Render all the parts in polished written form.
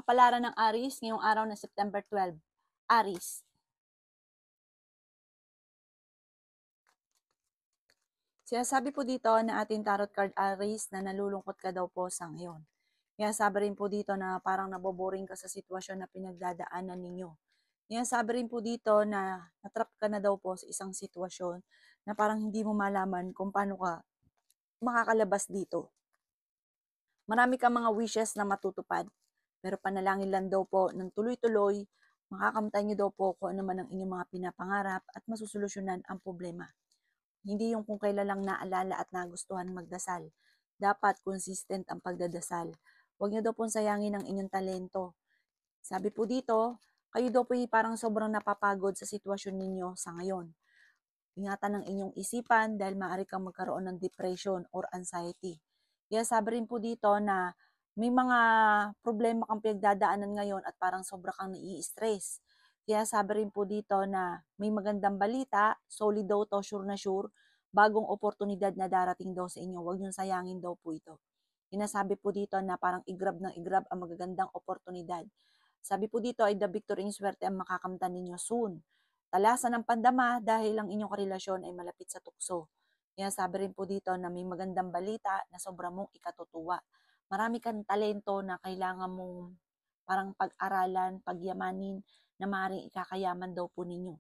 Kapalaran ng Aries ngayong araw na September 12. Aries. Sinasabi po dito na ating tarot card Aries na nalulungkot ka daw po sa ngayon. Sinasabi rin po dito na parang naboboring ka sa sitwasyon na pinagdadaanan ninyo. Sinasabi rin po dito na natrap ka na daw po sa isang sitwasyon na parang hindi mo malaman kung paano ka makakalabas dito. Marami kang mga wishes na matutupad, pero panalangin lang daw po ng tuloy-tuloy, makakamtan niyo daw po kung ano man ang inyong mga pinapangarap at masusolusyonan ang problema. Hindi yung kung kailan lang naalala at nagustuhan magdasal. Dapat consistent ang pagdadasal. Huwag niyo daw pong sayangin ang inyong talento. Sabi po dito, kayo daw po parang sobrang napapagod sa sitwasyon ninyo sa ngayon. Ingatan ang inyong isipan dahil maaari kang magkaroon ng depression or anxiety. Kaya sabi rin po dito na may mga problema kang pinagdadaanan ngayon at parang sobra kang nai-stress. Kaya sabi rin po dito na may magandang balita, solid daw to, sure na sure, bagong oportunidad na darating daw sa inyo. Huwag niyong sayangin daw po ito. Sinasabi po dito na parang igrab ng igrab ang magagandang oportunidad. Sabi po dito ay the victory in swerte ang makakamtan ninyo soon. Talasan ng pandama dahil ang inyong karelasyon ay malapit sa tukso. Kaya sabi rin po dito na may magandang balita na sobra mong ikatutuwa. Marami kang talento na kailangan mong parang pag-aralan, pagyamanin, na maaaring ikakayaman daw po ninyo.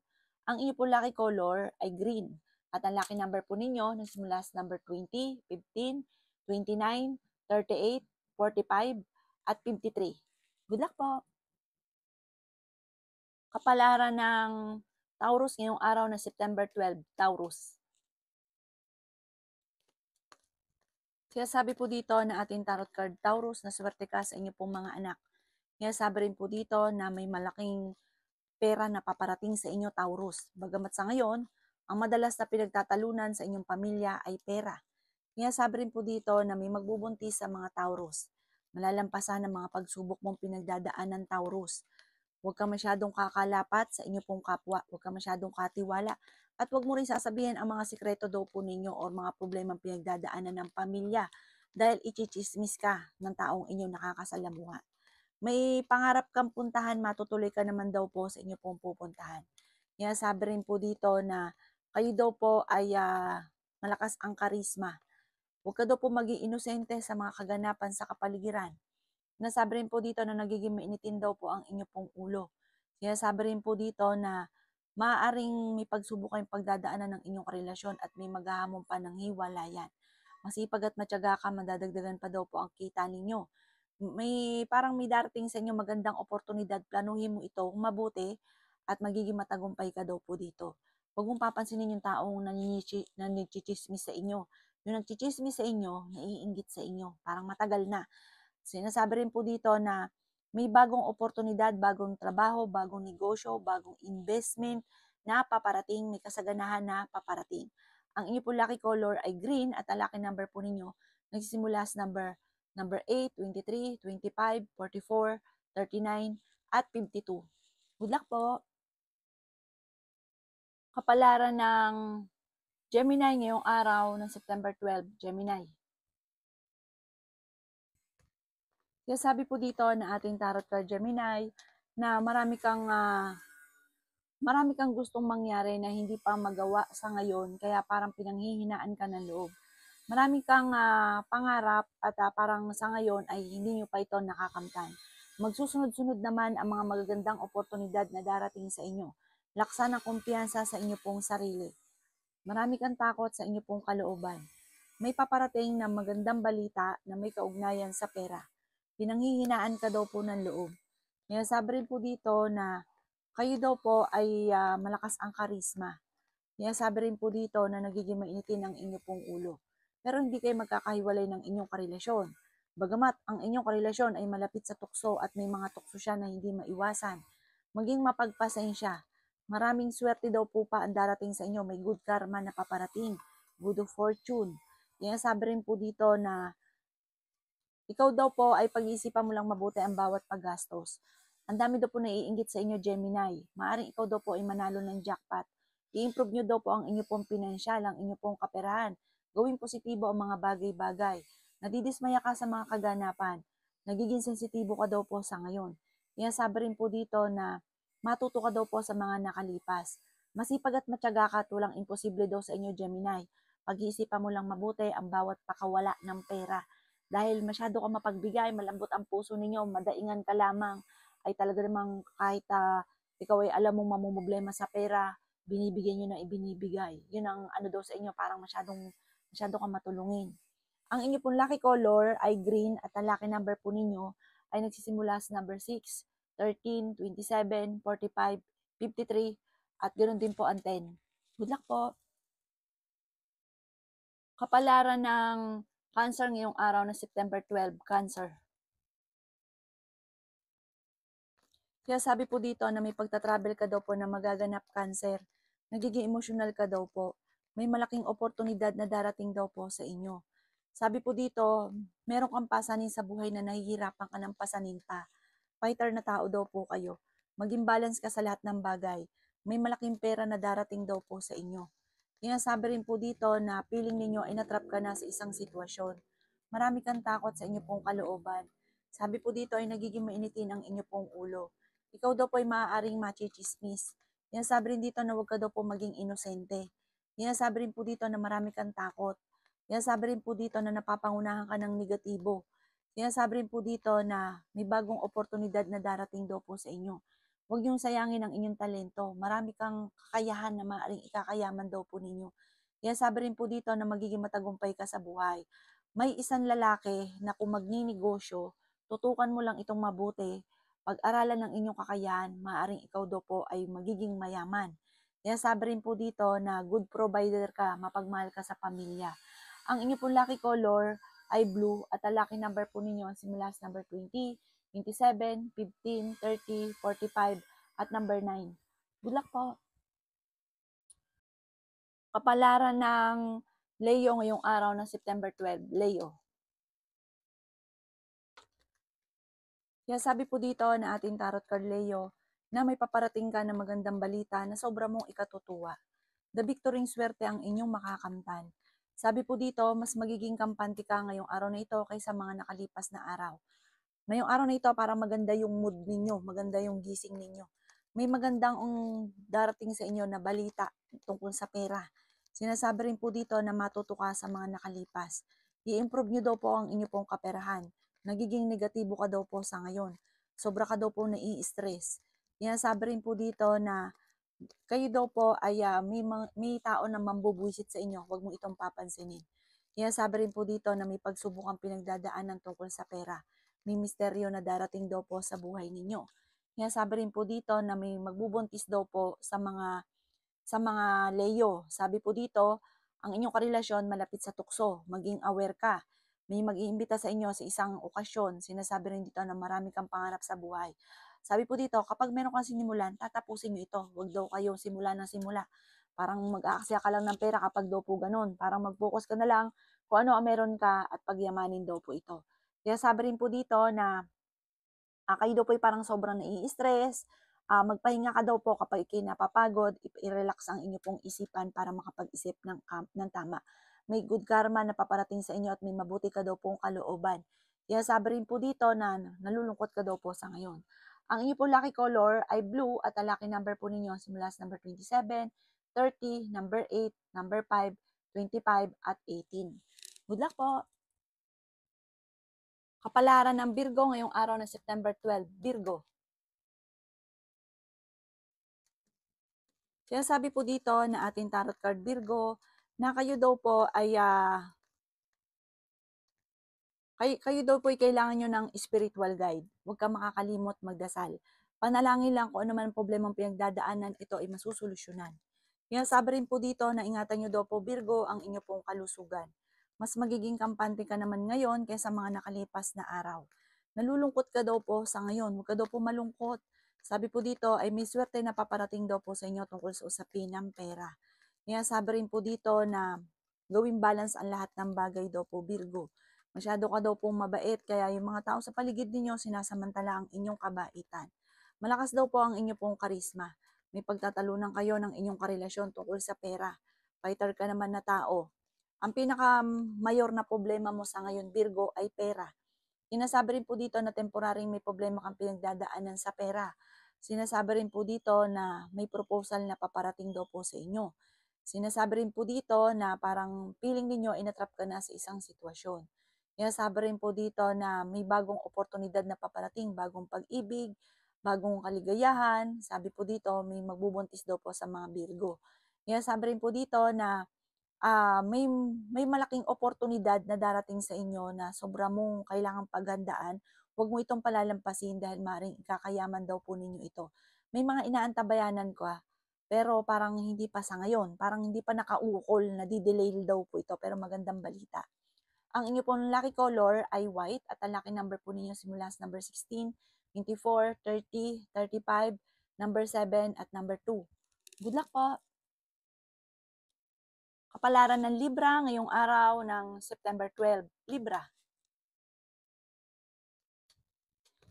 Ang inyo po lucky color ay green. At ang lucky number po ninyo nagsimula sa number 20, 15, 29, 38, 45, at 53. Good luck po! Kapalaran ng Taurus ngayong araw na September 12, Taurus. Kaya sabi po dito na ating tarot card Taurus na swerte ka sa inyo pong mga anak. Kaya sabi rin po dito na may malaking pera na paparating sa inyo Taurus. Bagamat sa ngayon, ang madalas na pinagtatalunan sa inyong pamilya ay pera. Kaya sabi rin po dito na may magbubuntis sa mga Taurus. Malalampasan ang mga pagsubok mong pinagdadaanan Taurus. Huwag kang masyadong kakalapat sa inyo pong kapwa. Huwag kang masyadong katiwala. At huwag mo rin sasabihin ang mga sikreto daw po ninyo o mga problemang pinagdadaanan ng pamilya dahil ichichismis ka ng taong inyong nakakasalamuha. May pangarap kang puntahan, matutuloy ka naman daw po sa inyo pong pupuntahan. Kaya sabi rin po dito na kayo daw po ay malakas ang karisma. Huwag ka daw po maging inosente sa mga kaganapan sa kapaligiran. Nasabi rin po dito na nagiging mainitin daw po ang inyo pong ulo. Kaya sabi rin po dito na maaaring may pagsubok kayong pagdadaanan ng inyong relasyon at may maghahamon pa ng hiwalayan. Masipag at matyaga ka, madadagdagan pa daw po ang kita ninyo. Parang may darating sa inyo magandang oportunidad, planuhin mo ito mabuti at magiging matagumpay ka daw po dito. Huwag mong papansinin yung taong nanchichismis sa inyo. Yung nagchichismis sa inyo, naiinggit sa inyo. Parang matagal na. Sinasabi rin po dito na may bagong oportunidad, bagong trabaho, bagong negosyo, bagong investment na paparating, may kasaganahan na paparating. Ang inyo po lucky color ay green at ang lucky number po ninyo nagsisimula sa number 8, 23, 25, 44, 39, at 52. Good luck po! Kapalaran ng Gemini ngayong araw ng September 12, Gemini. Kaya sabi po dito na ating tarot card Gemini na marami kang gustong mangyari na hindi pa magawa sa ngayon kaya parang pinanghihinaan ka ng loob. Marami kang pangarap at parang sa ngayon ay hindi nyo pa ito nakakamtan. Magsusunod-sunod naman ang mga magagandang oportunidad na darating sa inyo. Laksan ang kumpiyansa sa inyo pong sarili. Marami kang takot sa inyo pong kalooban. May paparating na magandang balita na may kaugnayan sa pera. Pinanghihinaan ka daw po ng loob. Kaya sabi rin po dito na kayo daw po ay malakas ang karisma. Kaya sabi rin po dito na nagiging mainitin ang inyo pong ulo. Pero hindi kayo magkakahiwalay ng inyong karelasyon. Bagamat ang inyong karelasyon ay malapit sa tukso at may mga tukso siya na hindi maiwasan, maging mapagpasensya. Maraming swerte daw po pa ang darating sa inyo. May good karma na paparating, good fortune. Kaya sabi rin po dito na ikaw daw po ay pag-iisipan mo lang mabuti ang bawat paggastos. Ang dami daw po naiinggit sa inyo, Gemini. Maaring ikaw daw po ay manalo ng jackpot. I-improve nyo daw po ang inyo pong pinansyal, ang inyo pong kaperahan. Gawing positibo ang mga bagay-bagay. Nadidismaya ka sa mga kaganapan. Nagiging sensitibo ka daw po sa ngayon. Sinasabi rin po dito na matuto ka daw po sa mga nakalipas. Masipag at matyaga ka at walang imposible daw sa inyo, Gemini. Pag-iisipan mo lang mabuti ang bawat pakawala ng pera. Dahil masyado ka mapagbigay, malambot ang puso ninyo, madaingan ka lamang, ay talaga namang kahit ikaw ay alam mong mamumblema sa pera, binibigyan nyo na ibinibigay. Yun ang ano daw sa inyo, parang masyado kang matulungin. Ang inyo pong lucky color ay green at ang lucky number po ninyo ay nagsisimula sa number 6, 13, 27, 45, 53, at ganoon din po ang 10. Good luck po! Kapalaran ng Cancer ngayong araw na September 12, Cancer. Kaya sabi po dito na may pagta-travel ka daw po na magaganap, Cancer. Nagiging emosyonal ka daw po. May malaking oportunidad na darating daw po sa inyo. Sabi po dito, meron kang pasanin sa buhay na nahihirapan ka ng pasanin pa. Fighter na tao daw po kayo. Maging balance ka sa lahat ng bagay. May malaking pera na darating daw po sa inyo. Sabi rin po dito na feeling ninyo ay natrap ka na sa isang sitwasyon. Marami kang takot sa inyo pong kalooban. Sabi po dito ay nagiging mainitin ang inyo pong ulo. Ikaw daw po ay maaaring machichismis. Sabi rin dito na huwag ka daw po maging inosente. Sabi rin po dito na marami kang takot. Sabi rin po dito na napapangunahan ka ng negatibo. Sabi rin po dito na may bagong oportunidad na darating daw po sa inyo. Huwag niyong sayangin ang inyong talento. Marami kang kakayahan na maaaring ikakayaman daw po ninyo. Sabi rin po dito na magiging matagumpay ka sa buhay. May isang lalaki na kung magninegosyo, tutukan mo lang itong mabuti. Pag-aralan ng inyong kakayahan, maaaring ikaw daw po ay magiging mayaman. Sabi rin po dito na good provider ka, mapagmahal ka sa pamilya. Ang inyong pong lucky color ay blue at ang lucky number po ninyo simula sa number 20, 27, 15, 30, 45 at number 9. Good luck po! Kapalaran ng Leo ngayong araw ng September 12, Leo. Kaya sabi po dito na ating tarot card Leo na may paparating ka na magandang balita na sobra mong ikatutuwa. The victory swerte ang inyong makakamtan. Sabi po dito, mas magiging kampante ka ngayong araw na ito kaysa mga nakalipas na araw. Ngayong araw na ito, parang maganda yung mood ninyo, maganda yung gising ninyo. May magandang darating sa inyo na balita tungkol sa pera. Sinasabi rin po dito na matuto ka sa mga nakalipas. I-improve nyo daw po ang inyo pong kaperahan. Nagiging negatibo ka daw po sa ngayon. Sobra ka daw po nai-stress. Sinasabi rin po dito na kayo daw po ay may tao na mambubuisit sa inyo. Huwag mo itong papansinin. Sabi rin po dito na may pagsubok ang pinagdadaanan tungkol sa pera. May misteryo na darating daw po sa buhay ninyo. Sabi rin po dito na may magbubuntis daw po sa mga Leo. Sabi po dito, ang inyong karelasyon malapit sa tukso. Maging aware ka. May mag-iimbita sa inyo sa isang okasyon. Sinasabi rin dito na marami kang pangarap sa buhay. Sabi po dito, kapag meron kang sinimulan, tatapusin nyo ito. Huwag daw kayong simula ng simula. Parang mag-aaksaya ka lang ng pera kapag daw po ganun. Parang mag-focus ka na lang kung ano ang meron ka at pagyamanin daw po ito. Kaya sabi rin po dito na kayo daw po ay parang sobrang nai-stress, magpahinga ka daw po kapag ikay napapagod, i-relax ang inyo pong isipan para makapag-isip ng tama. May good karma na paparating sa inyo at may mabuti ka daw pong kalooban. Kaya sabi rin po dito na nalulungkot ka daw po sa ngayon. Ang inyo pong lucky color ay blue at ang lucky number po ninyo simula sa number 27, 30, number 8, number 5, 25 at 18. Good luck po! Kapalaran ng Virgo ngayong araw ng September 12, Virgo. Kaya sabi po dito na ating tarot card Virgo na kayo daw po ay kayo daw po ay kailangan nyo ng spiritual guide. Huwag ka makakalimot magdasal. Panalangin lang kung ano man problemang pinagdadaanan, ito ay masusolusyonan. Kaya sabi rin po dito na ingatan nyo daw po Virgo ang inyo pong kalusugan. Mas magiging kampante ka naman ngayon kaysa mga nakalipas na araw. Nalulungkot ka daw po sa ngayon. Huwag ka daw po malungkot. Sabi po dito ay may swerte na paparating daw po sa inyo tungkol sa usapin ng pera. Kaya sabi rin po dito na gawing balance ang lahat ng bagay daw po Virgo. Masyado ka daw pong mabait kaya yung mga tao sa paligid ninyo sinasamantala ang inyong kabaitan. Malakas daw po ang inyo pong karisma. May pagtatalunan kayo ng inyong karelasyon tungkol sa pera. Fighter ka naman na tao. Ang pinaka-mayor na problema mo sa ngayon, Virgo, ay pera. Sinasabi rin po dito na temporaring may problema kang pinagdadaanan sa pera. Sinasabi rin po dito na may proposal na paparating daw po sa inyo. Sinasabi rin po dito na parang feeling ninyo inatrap ka na sa isang sitwasyon. Sinasabi rin po dito na may bagong oportunidad na paparating, bagong pag-ibig, bagong kaligayahan. Sabi po dito may magbubuntis daw po sa mga Virgo. Sinasabi rin po dito na may malaking oportunidad na darating sa inyo na sobra mong kailangang paghandaan. Huwag mo itong palalampasin dahil maaaring ikakayaman daw po ninyo ito. May mga inaantabayanan ka, pero parang hindi pa sa ngayon. Parang hindi pa nakaukol, na-delay daw po ito, pero magandang balita. Ang inyo pong lucky color ay white at ang lucky number po ninyo simula sa number 16, 24, 30, 35, number 7 at number 2. Good luck po! Kapalaran ng Libra ngayong araw ng September 12. Libra.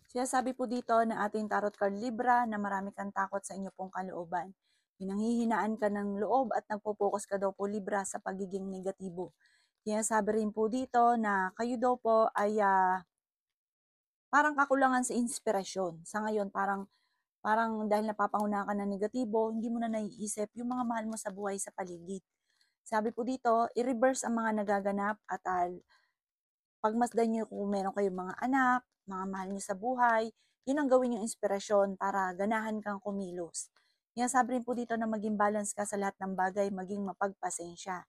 Sinasabi po dito na ating tarot card Libra na marami kang takot sa inyo pong kalooban. Pinanghihinaan ka ng loob at nagpo-focus ka daw po Libra sa pagiging negatibo. Sinasabi rin po dito na kayo daw po ay parang kakulangan sa inspirasyon. Sa ngayon parang dahil napapangunahan ka ng negatibo, hindi mo na naiisip yung mga mahal mo sa buhay sa paligid. Sabi po dito, i-reverse ang mga nagaganap at pagmasdan nyo kung meron kayong mga anak, mga mahal nyo sa buhay, yun ang gawin yung inspirasyon para ganahan kang kumilos. Sabi rin po dito na maging balance ka sa lahat ng bagay, maging mapagpasensya.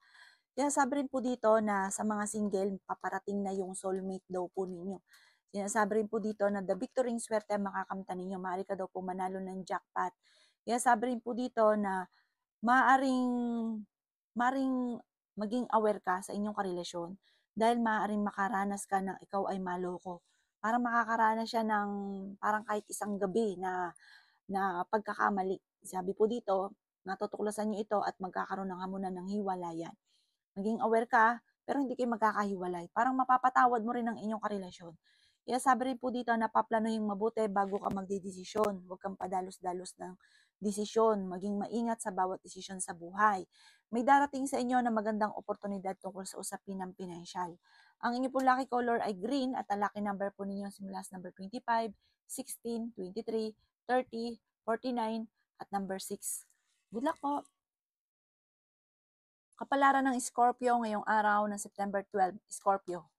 Sabi rin po dito na sa mga single, paparating na yung soulmate daw po ninyo. Sabi rin po dito na the victory swerte ang makakamtan ninyo. Maaari ka daw po manalo ng jackpot. Sabi rin po dito na maaring maging aware ka sa inyong karelasyon dahil maaaring makaranas ka ng ikaw ay maloko. Parang makakaranas siya ng parang kahit isang gabi na pagkakamali. Sabi po dito, natutuklasan nyo ito at magkakaroon ng hamunan ng hiwalayan. Maging aware ka, pero hindi kayo magkakahiwalay. Parang mapapatawad mo rin ang inyong karelasyon. Sabi rin po dito na paplanuhin mabuti bago ka magdidesisyon. Huwag kang padalos-dalos ng desisyon. Maging maingat sa bawat desisyon sa buhay. May darating sa inyo na magandang oportunidad tungkol sa usapin ng pinansyal. Ang inyong po lucky color ay green at ang lucky number po ninyo simula sa number 25, 16, 23, 30, 49 at number 6. Good luck po! Kapalaran ng Scorpio ngayong araw ng September 12, Scorpio.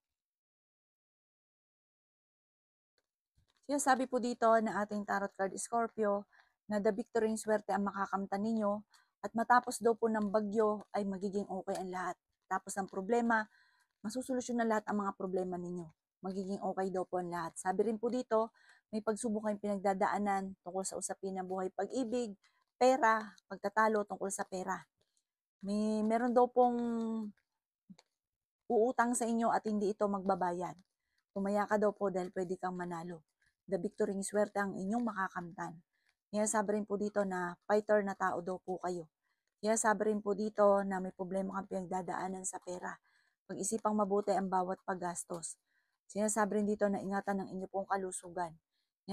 Sabi po dito na ating tarot card Scorpio na the victory ng swerte ang makakamtan ninyo at matapos daw po ng bagyo ay magiging okay ang lahat. Tapos ng problema, masusolusyon na lahat ang mga problema ninyo. Magiging okay daw po ang lahat. Sabi rin po dito, may pagsubok kayong pinagdadaanan tungkol sa usapin ng buhay pag-ibig, pera, pagtatalo tungkol sa pera. Meron daw pong uutang sa inyo at hindi ito magbabayad. Tumaya ka daw po dahil pwede kang manalo. The victory ng swerte ang inyong makakamtan. Sabi rin po dito na fighter na tao daw po kayo. Sabi rin po dito na may problema kang pinagdadaanan sa pera. Pag-isipang mabuti ang bawat paggastos. Sinasabi rin dito na ingatan ng inyong pong kalusugan.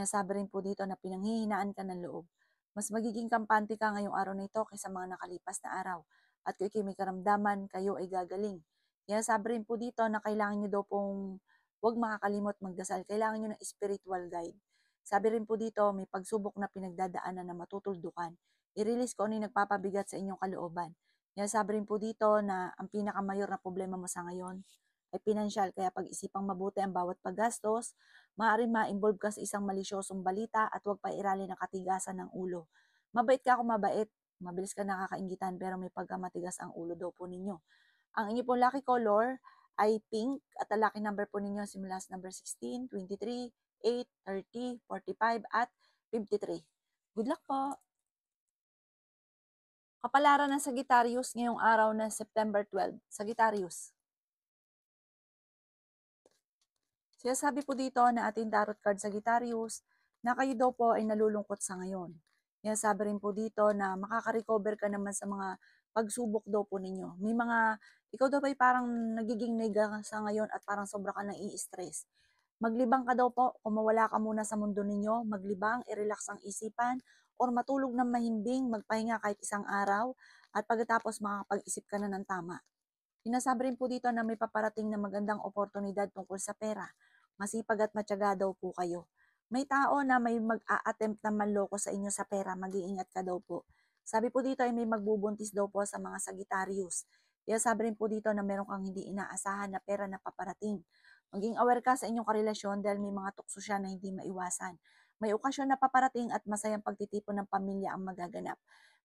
Sabi rin po dito na pinanghihinaan ka ng loob. Mas magiging kampante ka ngayong araw na ito kaysa mga nakalipas na araw. At kung ikay may karamdaman, kayo ay gagaling. Sabi rin po dito na kailangan nyo daw pong huwag makakalimot magdasal. Kailangan nyo ng spiritual guide. Sabi rin po dito, may pagsubok na pinagdadaanan na matutuldukan. I-release ko ano yung nagpapabigat sa inyong kalooban. Sabi rin po dito na ang pinakamayor na problema mo sa ngayon ay pinansyal. Kaya pag-isipang mabuti ang bawat paggastos, maaaring ma-involve ka sa isang malisyosong balita at huwag pa irali ng katigasan ng ulo. Mabait ka kung mabait, mabilis ka nakakaingitan pero may pagkamatigas ang ulo daw po ninyo. Ang inyo pong lucky color ay pink at ang lucky number po ninyo simula sa number 16, 23, 8, 30, 45 at 53. Good luck po! Kapalaran ng Sagittarius ngayong araw na September 12. Sagittarius. Sabi po dito na ating tarot card Sagittarius na kayo daw po ay nalulungkot sa ngayon. Sabi rin po dito na makaka-recover ka naman sa mga pagsubok daw po ninyo. Ikaw daw ay parang nagiging nega sa ngayon at parang sobra ka nai-stress. Maglibang ka daw po, kung mawala ka muna sa mundo ninyo, maglibang, i-relax ang isipan, or matulog ng mahimbing, magpahinga kahit isang araw, at pagkatapos makakapag-isip ka na ng tama. Sinasabi rin po dito na may paparating na magandang oportunidad tungkol sa pera. masipag at matyaga daw po kayo. May tao na may mag-a-attempt na manloko sa inyo sa pera, mag-iingat ka daw po. Sabi po dito ay may magbubuntis daw po sa mga Sagittarius. Kaya sabi rin po dito na meron kang hindi inaasahan na pera na paparating. Maging aware ka sa inyong karelasyon dahil may mga tukso siya na hindi maiwasan. May okasyon na paparating at masayang pagtitipon ng pamilya ang magaganap.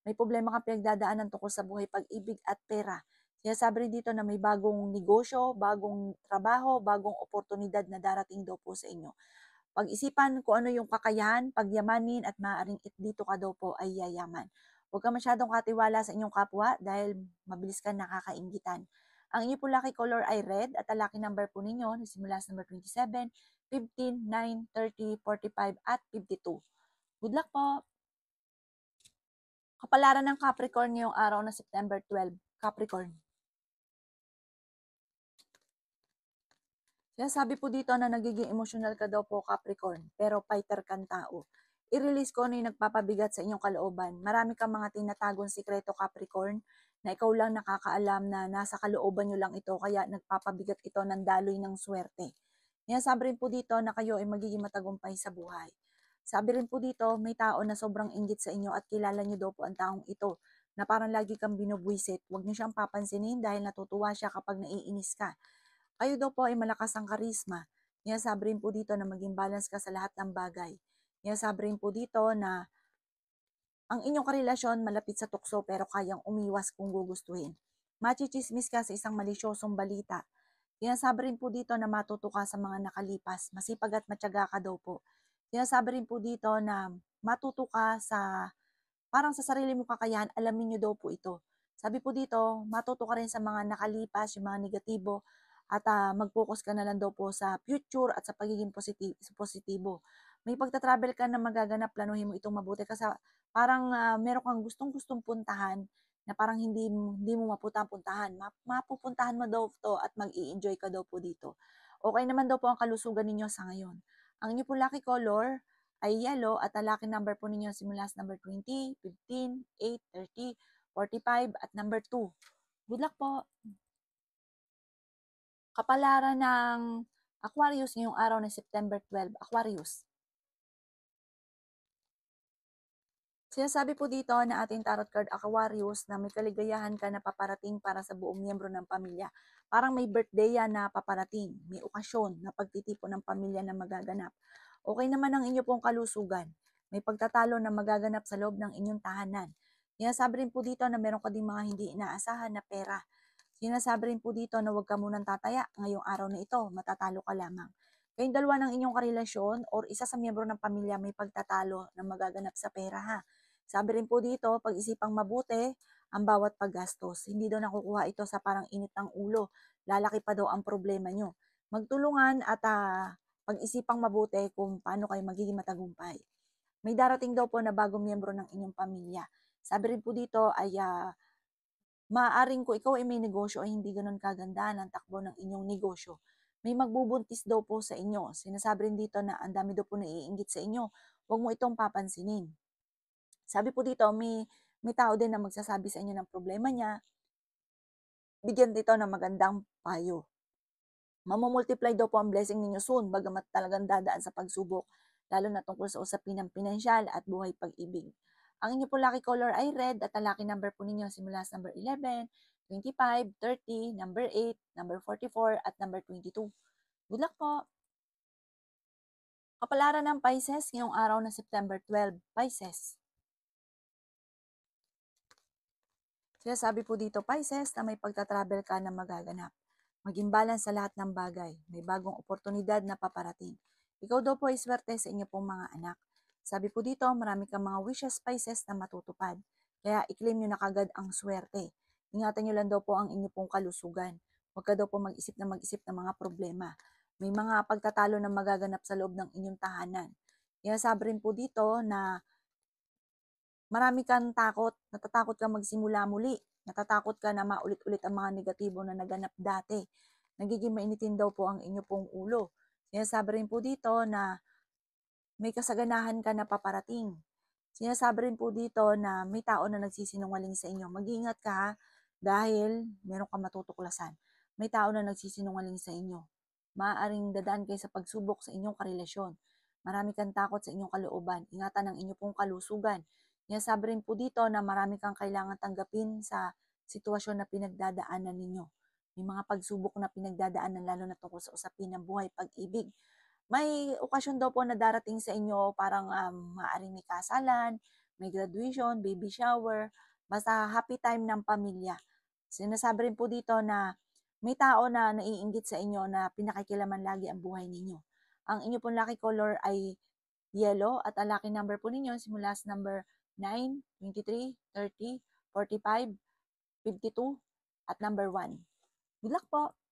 May problema kang pinagdadaanan tungkol sa buhay, pag-ibig at pera. Sinasabi rin dito na may bagong negosyo, bagong trabaho, bagong oportunidad na darating daw po sa inyo. Pag-isipan kung ano yung kakayahan, pagyamanin at maaaring dito ka daw po ay yayaman. Huwag ka masyadong katiwala sa inyong kapwa dahil mabilis ka nakakainggitan. Ang inyo po lucky color ay red at ang lucky number po ninyo nagsimula sa number 27, 15, 9, 30, 45 at 52. Good luck po! Kapalaran ng Capricorn ngayong araw na September 12. Capricorn. Sinasabi po dito na nagiging emosyonal ka daw po, Capricorn, pero fighter kang tao. I-release ko ano yung nagpapabigat sa inyong kalooban. Marami kang mga tinatagong sikreto, Capricorn, na ikaw lang nakakaalam na nasa kalooban nyo lang ito, kaya nagpapabigat ito ng daloy ng swerte. Sabi rin po dito na kayo ay magiging matagumpay sa buhay. Sabi rin po dito, may tao na sobrang inggit sa inyo at kilala nyo daw po ang taong ito, na parang lagi kang binubwisit. Huwag nyo siyang papansinin dahil natutuwa siya kapag naiinis ka. Kayo daw po ay malakas ang karisma. Sabi rin po dito na maging balance ka sa lahat ng bagay. Sabi rin po dito na ang inyong karelasyon malapit sa tukso pero kayang umiwas kung gugustuhin. Machichismis ka sa isang malisyosong balita. Sabi rin po dito na matuto ka sa mga nakalipas. Masipag at matyaga ka daw po. Sabi rin po dito na matuto ka sa parang sa sarili mong kakayahan, alamin nyo daw po ito. Sabi po dito, matuto ka rin sa mga nakalipas, yung mga negatibo, at mag-focus ka na lang daw po sa future at sa pagiging positibo. May pagta-travel ka na magaganap, planuhin mo itong mabuti kasi parang meron kang gustong-gustong puntahan na parang hindi mo mapuntahan. Mapupuntahan mo daw to at mag-i-enjoy ka daw po dito. Okay naman daw po ang kalusugan ninyo sa ngayon. Ang inyo po lucky color ay yellow at ang lucky number po ninyo simula sa number 20, 15, 8, 30, 45 at number 2. Good luck po! Kapalaran ng Aquarius ngayong araw ng September 12. Aquarius. Sinasabi po dito na ating tarot card Aquarius na may kaligayahan ka na paparating para sa buong miyembro ng pamilya. Parang may birthday yan na paparating, may okasyon na pagtitipon ng pamilya na magaganap. Okay naman ang inyo pong kalusugan. May pagtatalo na magaganap sa loob ng inyong tahanan. Sinasabi rin po dito na meron ka ding mga hindi inaasahan na pera. Sinasabi rin po dito na huwag ka munang tataya ngayong araw na ito, matatalo ka lamang. Kayong dalawa ng inyong karelasyon or isa sa miyembro ng pamilya may pagtatalo na magaganap sa pera ha. Sabi rin po dito, pag-isipang mabuti ang bawat paggastos. Hindi daw nakukuha ito sa parang init ng ulo. Lalaki pa daw ang problema nyo. Magtulungan at pag-isipang mabuti kung paano kayo magiging matagumpay. May darating daw po na bagong miyembro ng inyong pamilya. Sabi rin po dito ay maaaring kung ikaw ay may negosyo ay hindi ganun kaganda ng takbo ng inyong negosyo. May magbubuntis daw po sa inyo. Sinasabi rin dito na ang dami daw po naiinggit sa inyo. Huwag mo itong papansinin. Sabi po dito, may tao din na magsasabi sa inyo ng problema niya. Bigyan dito ng magandang payo. Mamumultiply daw po ang blessing ninyo soon, bagamat talagang dadaan sa pagsubok, lalo na tungkol sa usapin ng pinansyal at buhay pag-ibig. Ang inyo po lucky color ay red at ang lucky number po ninyo simula sa number 11, 25, 30, number 8, number 44 at number 22. Good luck po! Kapalaran ng Pisces ngayong araw na September 12. Pisces. Sinasabi po dito, Pisces, na may pagta-travel ka na magaganap. Maging balance sa lahat ng bagay. May bagong oportunidad na paparating. Ikaw daw po ay swerte sa inyo pong mga anak. Sabi po dito, marami kang mga wishes, Pisces, na matutupad. Kaya i-claim nyo na kagad ang swerte. Ingatan nyo lang daw po ang inyo pong kalusugan. Huwag ka daw po mag-isip ng mga problema. May mga pagtatalo na magaganap sa loob ng inyong tahanan. Kaya sabi rin po dito na marami kang takot, natatakot kang magsimula muli, natatakot ka na maulit-ulit ang mga negatibo na naganap dati. Nagiging mainitin daw po ang inyo pong ulo. Sinasabi rin po dito na may kasaganahan ka na paparating. Sinasabi rin po dito na may tao na nagsisinungaling sa inyo. Mag-iingat ka ha, dahil meron kang matutuklasan. May tao na nagsisinungaling sa inyo. maaaring dadaan kayo sa pagsubok sa inyong karelasyon. Marami kang takot sa inyong kalooban. Ingatan ang inyong pong kalusugan. Sabi rin po dito na marami kang kailangan tanggapin sa sitwasyon na pinagdadaanan ninyo. May mga pagsubok na pinagdadaanan lalo na tungkol sa usapin ng buhay, pag-ibig. May okasyon daw po na darating sa inyo, parang maaaring may kasalan, may graduation, baby shower, basta happy time ng pamilya. Sinasabi rin po dito na may tao na naiinggit sa inyo na pinakikilaman lagi ang buhay ninyo. Ang inyo pong lucky color ay yellow at ang lucky number po ninyo simula sa number 9, 23, 30, 45, 52 at number 1. Good luck po!